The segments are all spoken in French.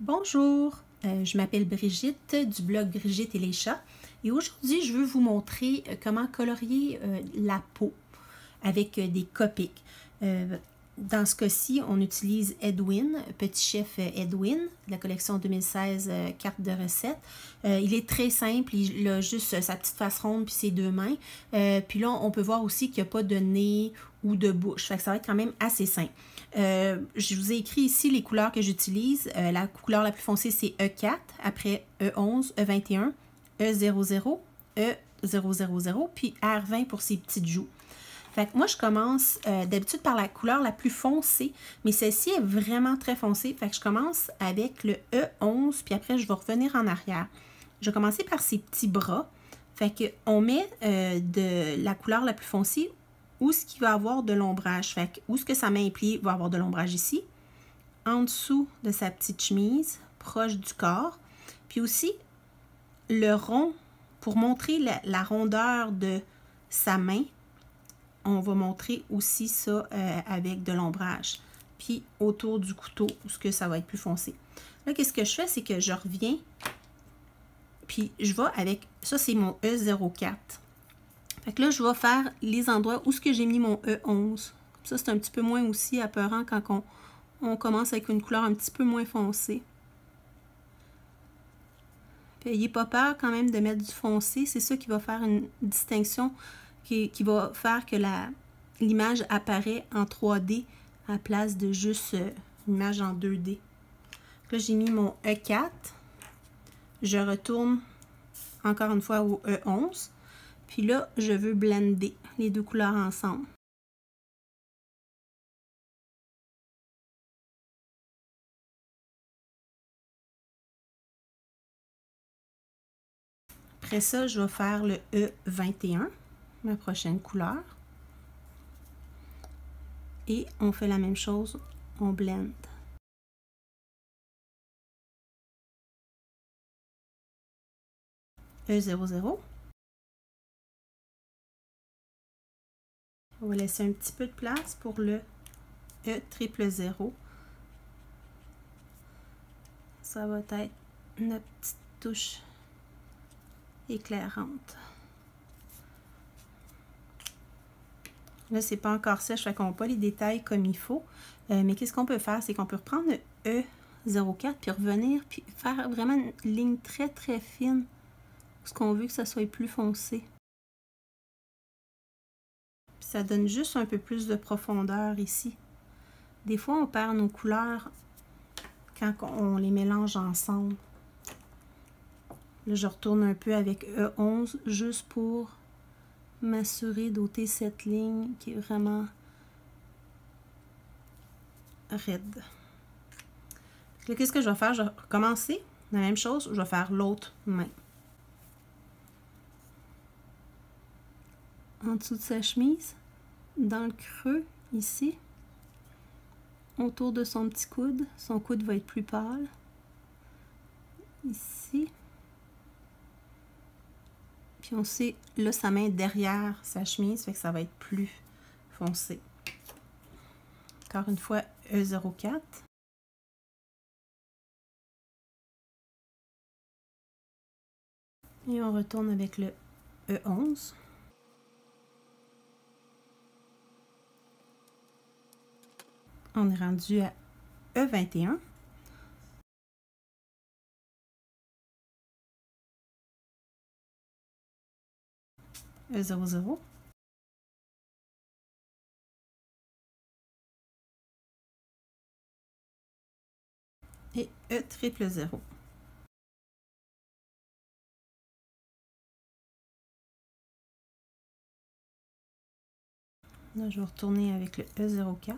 Bonjour, je m'appelle Brigitte du blog Brigitte et les chats et aujourd'hui je veux vous montrer comment colorier la peau avec des Copics. Dans ce cas-ci, on utilise Edwin, Petit Chef Edwin, de la collection 2016 carte de recettes. Il est très simple, il a juste sa petite face ronde puis ses deux mains. Puis là, on peut voir aussi qu'il n'y a pas de nez ou de bouche, fait que ça va être quand même assez simple. Je vous ai écrit ici les couleurs que j'utilise. La couleur la plus foncée, c'est E4, après E11, E21, E00, E000, puis R20 pour ses petites joues. Fait que moi, je commence d'habitude par la couleur la plus foncée, mais celle-ci est vraiment très foncée. Fait que je commence avec le E11, puis après, je vais revenir en arrière. Je vais commencer par ses petits bras. Fait qu'on met de la couleur la plus foncée où ce qu'il va avoir de l'ombrage. Fait que où ce que sa main est pliée va avoir de l'ombrage ici, en dessous de sa petite chemise, proche du corps. Puis aussi, le rond, pour montrer la rondeur de sa main, on va montrer aussi ça avec de l'ombrage. Puis autour du couteau, où ce que ça va être plus foncé. Là, qu'est-ce que je fais? C'est que je reviens, puis je vais avec, ça c'est mon E04. Fait que là, je vais faire les endroits où ce que j'ai mis mon E11. Ça, c'est un petit peu moins aussi apeurant quand on commence avec une couleur un petit peu moins foncée. Puis, n'ayez pas peur quand même de mettre du foncé. C'est ça qui va faire une distinction qui va faire que l'image apparaît en 3D à la place de juste une image en 2D. Là, j'ai mis mon E4. Je retourne encore une fois au E11. Puis là, je veux blender les deux couleurs ensemble. Après ça, je vais faire le E21, ma prochaine couleur. Et on fait la même chose, on blende. E00. On va laisser un petit peu de place pour le E000. Ça va être notre petite touche éclairante. Là, c'est pas encore sèche, fait qu'on n'a pas les détails comme il faut. Mais qu'est-ce qu'on peut faire? C'est qu'on peut reprendre le E04 puis revenir puis faire vraiment une ligne très très fine parce qu'on veut que ça soit plus foncé. Puis ça donne juste un peu plus de profondeur ici. Des fois, on perd nos couleurs quand on les mélange ensemble. Là, je retourne un peu avec E11 juste pour m'assurer d'ôter cette ligne qui est vraiment raide. Là, qu'est-ce que je vais faire? Je vais recommencer la même chose. Je vais faire l'autre main. En dessous de sa chemise, dans le creux, ici, autour de son petit coude. Son coude va être plus pâle. Ici. Puis on sait, là, sa main derrière sa chemise, fait que ça va être plus foncé. Encore une fois, E04. Et on retourne avec le E11. On est rendu à E21. E00. Et E000. Là, je vais retourner avec le E04.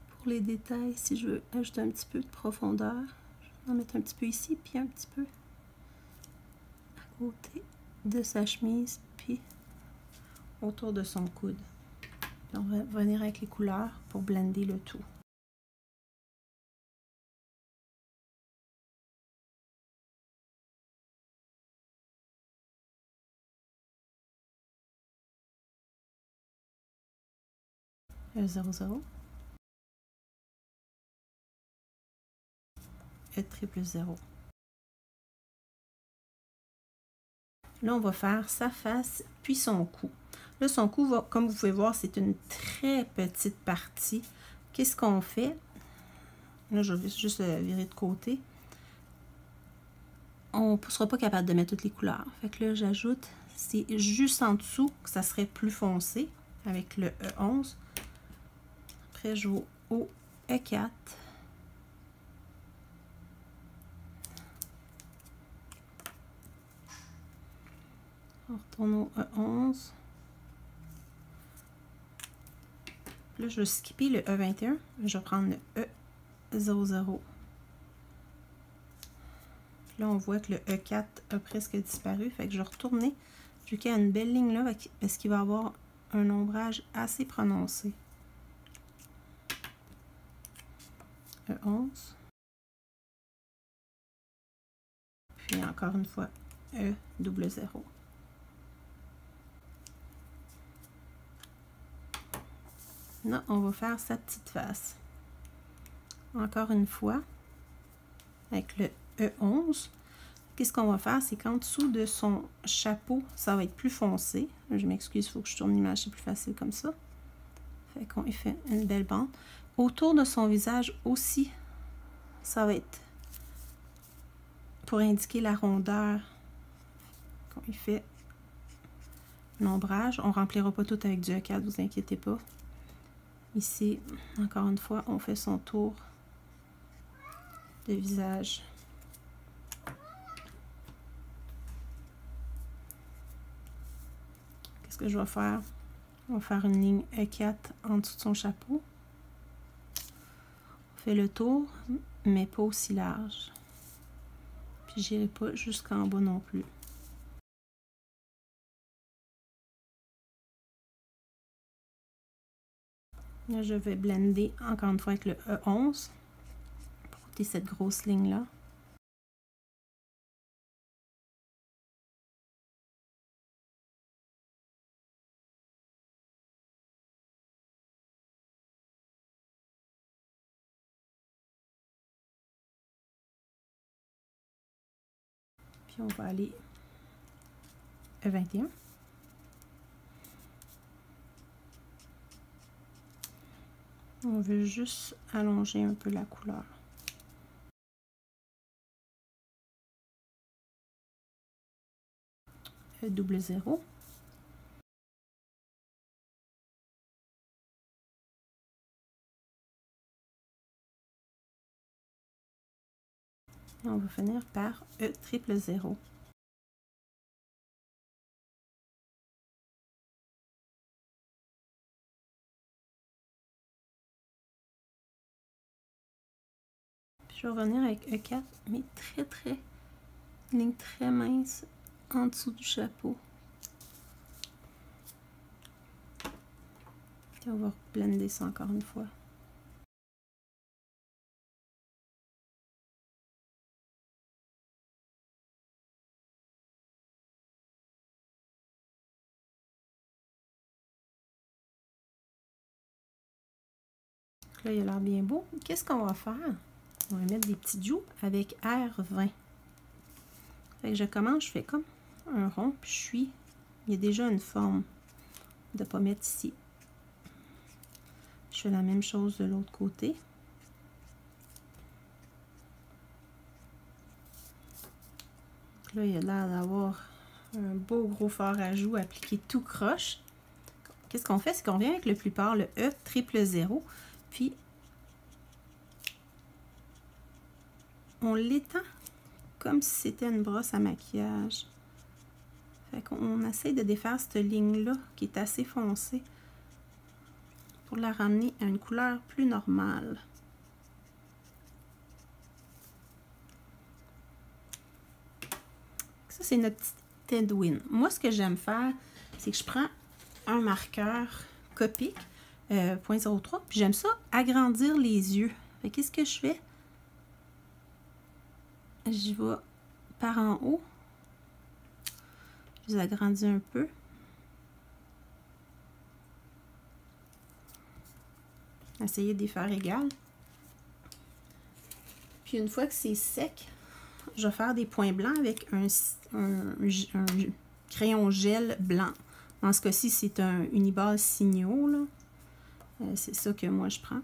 Pour les détails, si je veux ajouter un petit peu de profondeur, je vais en mettre un petit peu ici, puis un petit peu à côté de sa chemise, puis autour de son coude. Puis on va venir avec les couleurs pour blender le tout. E00. E triple 0. Là, on va faire sa face, puis son cou. Là, son cou, va, comme vous pouvez voir, c'est une très petite partie. Qu'est-ce qu'on fait? Là, je vais juste le virer de côté. On ne sera pas capable de mettre toutes les couleurs. Fait que là, j'ajoute, c'est juste en dessous que ça serait plus foncé avec le E11. Après, je vais au E4. On retourne au E11. Là, je vais skipper le E21. Je vais prendre le E00. Là, on voit que le E4 a presque disparu. Fait que je vais retourner jusqu'à une belle ligne là parce qu'il va avoir un ombrage assez prononcé. E11. Puis encore une fois, E00. Là, on va faire sa petite face. Encore une fois, avec le E11. Qu'est-ce qu'on va faire? C'est qu'en dessous de son chapeau, ça va être plus foncé. Je m'excuse, il faut que je tourne l'image, c'est plus facile comme ça. Fait qu'on fait une belle bande. Autour de son visage aussi, ça va être pour indiquer la rondeur. Qu'on y fait l'ombrage. On ne remplira pas tout avec du E4, vous inquiétez pas. Ici, encore une fois, on fait son tour de visage. Qu'est-ce que je vais faire? On va faire une ligne E4 en dessous de son chapeau. On fait le tour, mais pas aussi large. Puis j'irai pas jusqu'en bas non plus. Là, je vais blender encore une fois avec le E11 pour ôter cette grosse ligne-là. Puis on va aller E21. On veut juste allonger un peu la couleur. E00. Et on va finir par E triple 0. Je vais revenir avec E4, mais très ligne très mince en dessous du chapeau. Et on va blender ça encore une fois. Là, il a l'air bien beau. Qu'est-ce qu'on va faire? On va mettre des petits joues avec R20. Fait que je commence, je fais comme un rond, puis il y a déjà une forme de pommette ici. Je fais la même chose de l'autre côté. Là, il a l'air d'avoir un beau gros fard à joues appliqué tout croche. Qu'est-ce qu'on fait? C'est qu'on vient avec le plupart, le E triple 0, puis on l'étend comme si c'était une brosse à maquillage. Fait qu'on essaie de défaire cette ligne-là qui est assez foncée pour la ramener à une couleur plus normale. Ça, c'est notre petit Tedwin. Moi, ce que j'aime faire, c'est que je prends un marqueur Copic 0.03, puis j'aime ça agrandir les yeux. Fait qu'est-ce que je fais? J'y vais par en haut. Je les agrandis un peu. Essayez de les faire égales. Puis Puis une fois que c'est sec, je vais faire des points blancs avec un crayon gel blanc. Dans ce cas-ci, c'est un Uniball Signaux, là. C'est ça que moi je prends.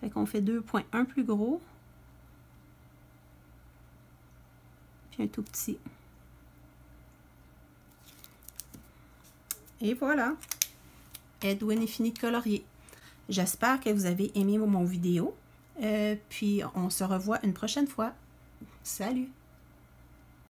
Fait qu'on fait 2 points, un plus gros. Puis un tout petit. Et voilà. Edwin est fini de colorier. J'espère que vous avez aimé mon vidéo. Puis on se revoit une prochaine fois. Salut!